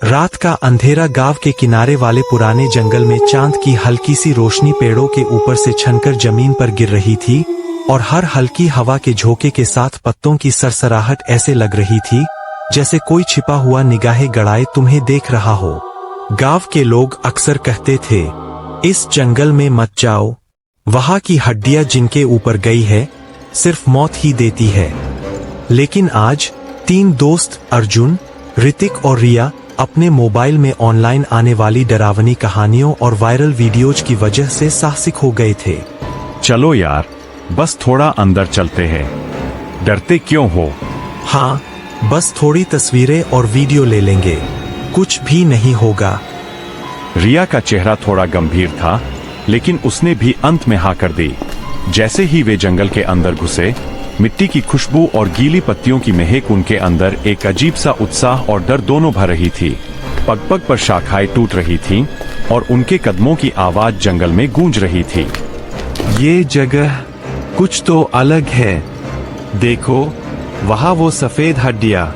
रात का अंधेरा गांव के किनारे वाले पुराने जंगल में चांद की हल्की सी रोशनी पेड़ों के ऊपर से छनकर जमीन पर गिर रही थी और हर हल्की हवा के झोंके के साथ पत्तों की सरसराहट ऐसे लग रही थी जैसे कोई छिपा हुआ निगाहें गड़ाए तुम्हें देख रहा हो। गांव के लोग अक्सर कहते थे, इस जंगल में मत जाओ, वहां की हड्डियां जिनके ऊपर गई है सिर्फ मौत ही देती है। लेकिन आज 3 दोस्त अर्जुन, ऋतिक और रिया अपने मोबाइल में ऑनलाइन आने वाली डरावनी कहानियों और वायरल वीडियोज की वजह से साहसिक हो गए थे। चलो यार, बस थोड़ा अंदर चलते हैं, डरते क्यों हो? हाँ, बस थोड़ी तस्वीरें और वीडियो ले लेंगे, कुछ भी नहीं होगा। रिया का चेहरा थोड़ा गंभीर था, लेकिन उसने भी अंत में हाँ कर दी। जैसे ही वे जंगल के अंदर घुसे, मिट्टी की खुशबू और गीली पत्तियों की महक उनके अंदर एक अजीब सा उत्साह और डर दोनों भर रही थी। पग पग पर शाखाएं टूट रही थीं और उनके कदमों की आवाज जंगल में गूंज रही थी। ये जगह कुछ तो अलग है, देखो वहां वो सफेद हड्डियां।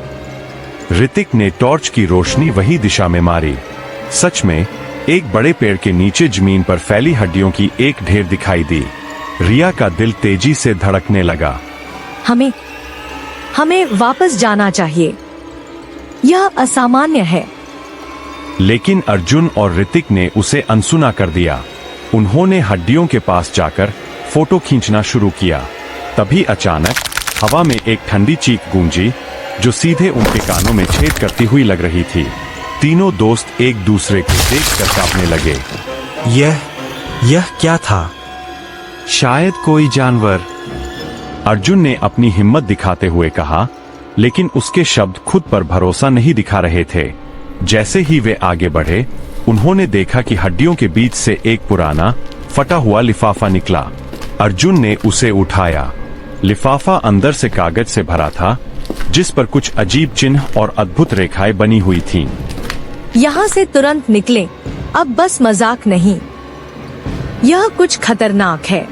ऋतिक ने टॉर्च की रोशनी वही दिशा में मारी। सच में एक बड़े पेड़ के नीचे जमीन पर फैली हड्डियों की एक ढेर दिखाई दी। रिया का दिल तेजी से धड़कने लगा। हमें वापस जाना चाहिए, यह असामान्य है। लेकिन अर्जुन और ऋतिक ने उसे अनसुना कर दिया। उन्होंने हड्डियों के पास जाकर फोटो खींचना शुरू किया। तभी अचानक हवा में एक ठंडी चीख गूंजी जो सीधे उनके कानों में छेद करती हुई लग रही थी। तीनों दोस्त एक दूसरे को देखकर कांपने लगे। यह क्या था? शायद कोई जानवर, अर्जुन ने अपनी हिम्मत दिखाते हुए कहा, लेकिन उसके शब्द खुद पर भरोसा नहीं दिखा रहे थे। जैसे ही वे आगे बढ़े, उन्होंने देखा कि हड्डियों के बीच से एक पुराना फटा हुआ लिफाफा निकला। अर्जुन ने उसे उठाया। लिफाफा अंदर से कागज से भरा था, जिस पर कुछ अजीब चिन्ह और अद्भुत रेखाएं बनी हुई थीं। यहाँ से तुरंत निकलें, अब बस मजाक नहीं, यह कुछ खतरनाक है।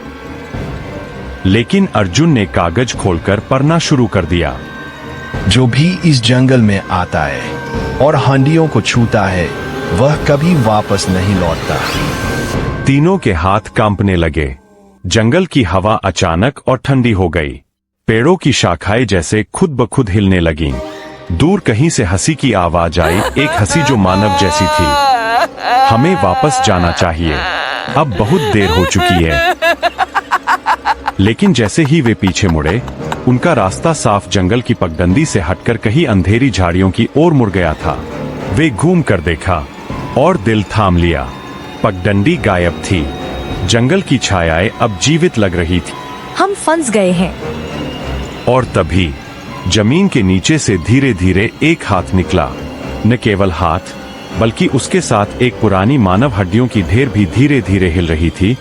लेकिन अर्जुन ने कागज खोलकर पढ़ना शुरू कर दिया। जो भी इस जंगल में आता है और हड्डियों को छूता है, वह कभी वापस नहीं लौटता। तीनों के हाथ कांपने लगे। जंगल की हवा अचानक और ठंडी हो गई। पेड़ों की शाखाएं जैसे खुद ब खुद हिलने लगीं। दूर कहीं से हंसी की आवाज आई, एक हंसी जो मानव जैसी थी। हमें वापस जाना चाहिए, अब बहुत देर हो चुकी है। लेकिन जैसे ही वे पीछे मुड़े, उनका रास्ता साफ जंगल की पगडंडी से हटकर कहीं अंधेरी झाड़ियों की ओर मुड़ गया था। वे घूम कर देखा और दिल थाम लिया। पगडंडी गायब थी। जंगल की छायाएं अब जीवित लग रही थी। हम फंस गए हैं। और तभी जमीन के नीचे से धीरे धीरे एक हाथ निकला। न केवल हाथ, बल्कि उसके साथ एक पुरानी मानव हड्डियों की ढेर भी धीरे धीरे हिल रही थी,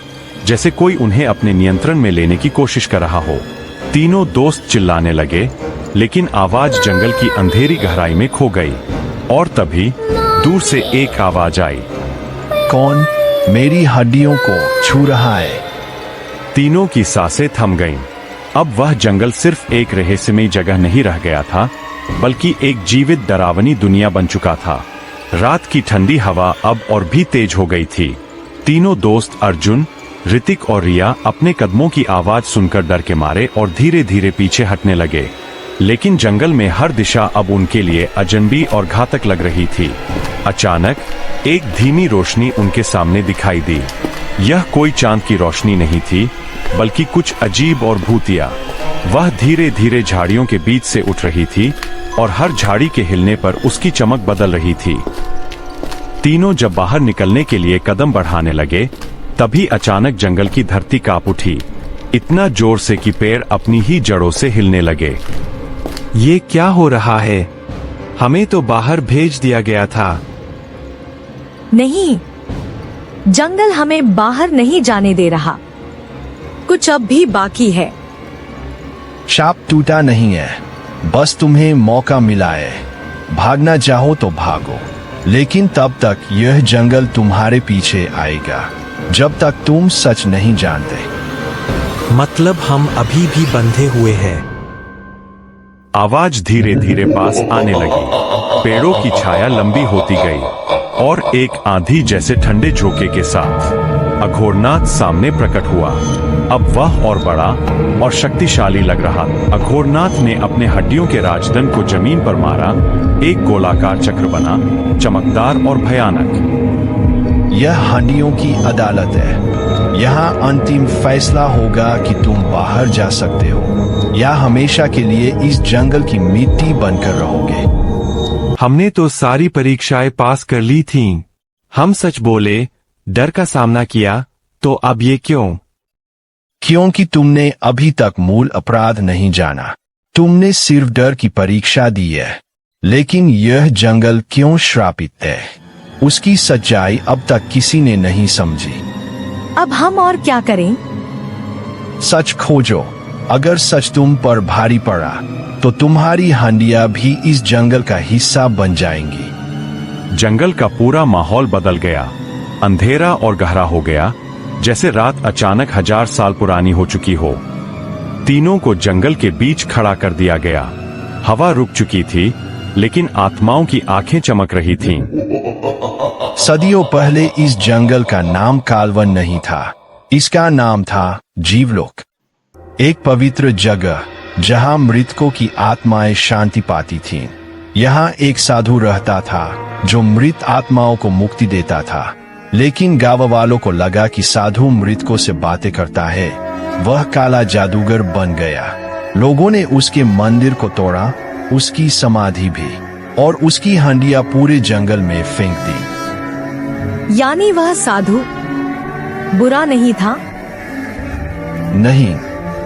जैसे कोई उन्हें अपने नियंत्रण में लेने की कोशिश कर रहा हो। तीनों दोस्त चिल्लाने लगे, लेकिन आवाज जंगल की अंधेरी गहराई में खो गई। और तभी दूर से एक आवाज आई, कौन मेरी हड्डियों को छू रहा है? तीनों की सांसें थम गईं। अब वह जंगल सिर्फ एक रहस्यमयी जगह नहीं रह गया था, बल्कि एक जीवित डरावनी दुनिया बन चुका था। रात की ठंडी हवा अब और भी तेज हो गई थी। तीनों दोस्त अर्जुन, ऋतिक और रिया अपने कदमों की आवाज सुनकर डर के मारे और धीरे धीरे पीछे हटने लगे। लेकिन जंगल में हर दिशा अब उनके लिए अजनबी और घातक लग रही थी। अचानक एक धीमी रोशनी उनके सामने दिखाई दी। यह कोई चांद की रोशनी नहीं थी, बल्कि कुछ अजीब और भूतिया। वह धीरे धीरे झाड़ियों के बीच से उठ रही थी और हर झाड़ी के हिलने पर उसकी चमक बदल रही थी। तीनों जब बाहर निकलने के लिए कदम बढ़ाने लगे, तभी अचानक जंगल की धरती कांप उठी, इतना जोर से कि पेड़ अपनी ही जड़ों से हिलने लगे। ये क्या हो रहा है? हमें तो बाहर भेज दिया गया था। नहीं, जंगल हमें बाहर नहीं जाने दे रहा, कुछ अब भी बाकी है। शाप टूटा नहीं है, बस तुम्हें मौका मिला है। भागना चाहो तो भागो, लेकिन तब तक यह जंगल तुम्हारे पीछे आएगा, जब तक तुम सच नहीं जानते। मतलब हम अभी भी बंधे हुए हैं। आवाज धीरे धीरे पास आने लगी। पेड़ों की छाया लंबी होती गई और एक आंधी जैसे ठंडे झोंके के साथ अघोरनाथ सामने प्रकट हुआ। अब वह और बड़ा और शक्तिशाली लग रहा। अघोरनाथ ने अपने हड्डियों के राजदंड को जमीन पर मारा। एक गोलाकार चक्र बना, चमकदार और भयानक। यह हड्डियों की अदालत है। यहाँ अंतिम फैसला होगा कि तुम बाहर जा सकते हो या हमेशा के लिए इस जंगल की मिट्टी बनकर रहोगे। हमने तो सारी परीक्षाएं पास कर ली थीं। हम सच बोले, डर का सामना किया, तो अब ये क्यों? क्योंकि तुमने अभी तक मूल अपराध नहीं जाना। तुमने सिर्फ डर की परीक्षा दी है। लेकिन यह जंगल क्यों श्रापित है, उसकी सच्चाई अब तक किसी ने नहीं समझी। अब हम और क्या करें? सच खोजो। अगर सच तुम पर भारी पड़ा तो तुम्हारी हंडियां भी इस जंगल का हिस्सा बन जाएंगी। जंगल का पूरा माहौल बदल गया। अंधेरा और गहरा हो गया, जैसे रात अचानक 1000 साल पुरानी हो चुकी हो। तीनों को जंगल के बीच खड़ा कर दिया गया। हवा रुक चुकी थी, लेकिन आत्माओं की आंखें चमक रही थीं। सदियों पहले इस जंगल का नाम कालवन नहीं था। इसका नाम था जीवलोक, एक पवित्र जगह जहां मृतकों की आत्माएं शांति पाती थीं। यहाँ एक साधु रहता था जो मृत आत्माओं को मुक्ति देता था। लेकिन गांव वालों को लगा कि साधु मृतकों से बातें करता है। वह काला जादूगर बन गया। लोगों ने उसके मंदिर को तोड़ा, उसकी समाधि भी, और उसकी हंडियां पूरे जंगल में फेंक दी। यानी वह साधु बुरा नहीं था? नहीं,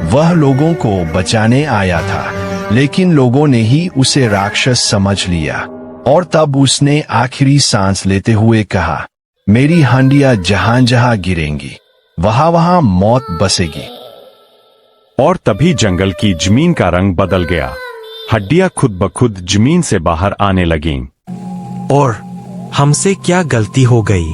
वह लोगों को बचाने आया था, लेकिन लोगों ने ही उसे राक्षस समझ लिया। और तब उसने आखिरी सांस लेते हुए कहा, मेरी हंडियां जहां जहां गिरेंगी वहां वहां मौत बसेगी। और तभी जंगल की जमीन का रंग बदल गया। हड्डियां खुद ब खुद जमीन से बाहर आने लगीं। और हमसे क्या गलती हो गई?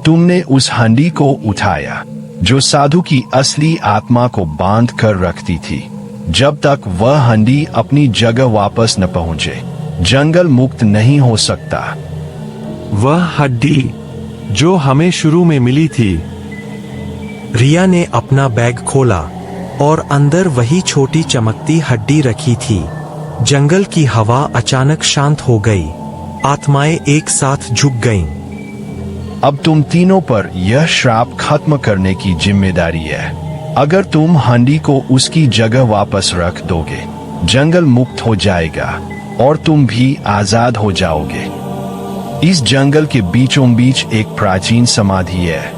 तुमने उस हंडी को उठाया जो साधु की असली आत्मा को बांध कर रखती थी। जब तक वह हंडी अपनी जगह वापस न पहुंचे, जंगल मुक्त नहीं हो सकता। वह हड्डी जो हमें शुरू में मिली थी। रिया ने अपना बैग खोला और अंदर वही छोटी चमकती हड्डी रखी थी। जंगल की हवा अचानक शांत हो गई। आत्माएं एक साथ झुक गईं। अब तुम तीनों पर यह श्राप खत्म करने की जिम्मेदारी है। अगर तुम हंडी को उसकी जगह वापस रख दोगे, जंगल मुक्त हो जाएगा और तुम भी आजाद हो जाओगे। इस जंगल के बीचों बीच एक प्राचीन समाधि है।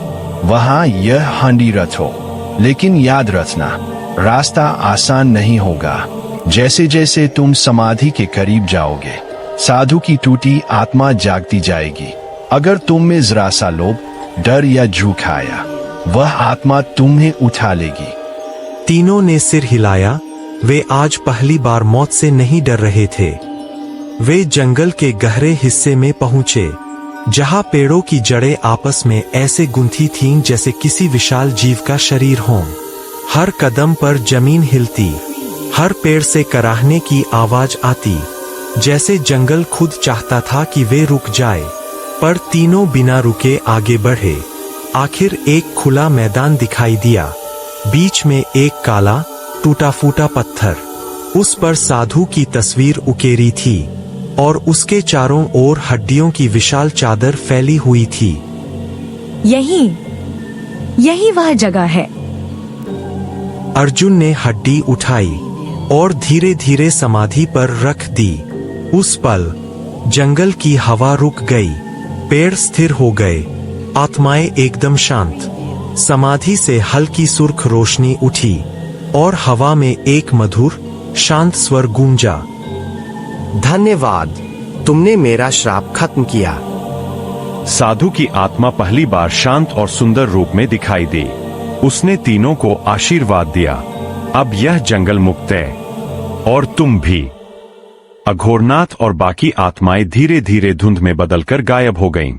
वहां यह हंडी रखो, लेकिन याद रखना, रास्ता आसान नहीं होगा। जैसे जैसे तुम समाधि के करीब जाओगे, साधु की टूटी आत्मा जागती जाएगी। अगर तुम में जरा सा लोभ, डर या झूठ आया, वह आत्मा तुम्हें उठा लेगी। तीनों ने सिर हिलाया। वे आज पहली बार मौत से नहीं डर रहे थे। वे जंगल के गहरे हिस्से में पहुंचे, जहां पेड़ों की जड़ें आपस में ऐसे गुंथी थीं जैसे किसी विशाल जीव का शरीर हो। हर कदम पर जमीन हिलती, हर पेड़ से कराहने की आवाज आती, जैसे जंगल खुद चाहता था कि वे रुक जाए। पर तीनों बिना रुके आगे बढ़े। आखिर एक खुला मैदान दिखाई दिया। बीच में एक काला टूटा फूटा पत्थर, उस पर साधु की तस्वीर उकेरी थी और उसके चारों ओर हड्डियों की विशाल चादर फैली हुई थी। यही वह जगह है। अर्जुन ने हड्डी उठाई और धीरे धीरे समाधि पर रख दी। उस पल जंगल की हवा रुक गई, पेड़ स्थिर हो गए, आत्माएं एकदम शांत। समाधि से हल्की सुर्ख रोशनी उठी और हवा में एक मधुर शांत स्वर गूंजा। धन्यवाद, तुमने मेरा श्राप खत्म किया। साधु की आत्मा पहली बार शांत और सुंदर रूप में दिखाई दी। उसने तीनों को आशीर्वाद दिया। अब यह जंगल मुक्त है और तुम भी। अघोरनाथ और बाकी आत्माएं धीरे धीरे धुंध में बदलकर गायब हो गईं।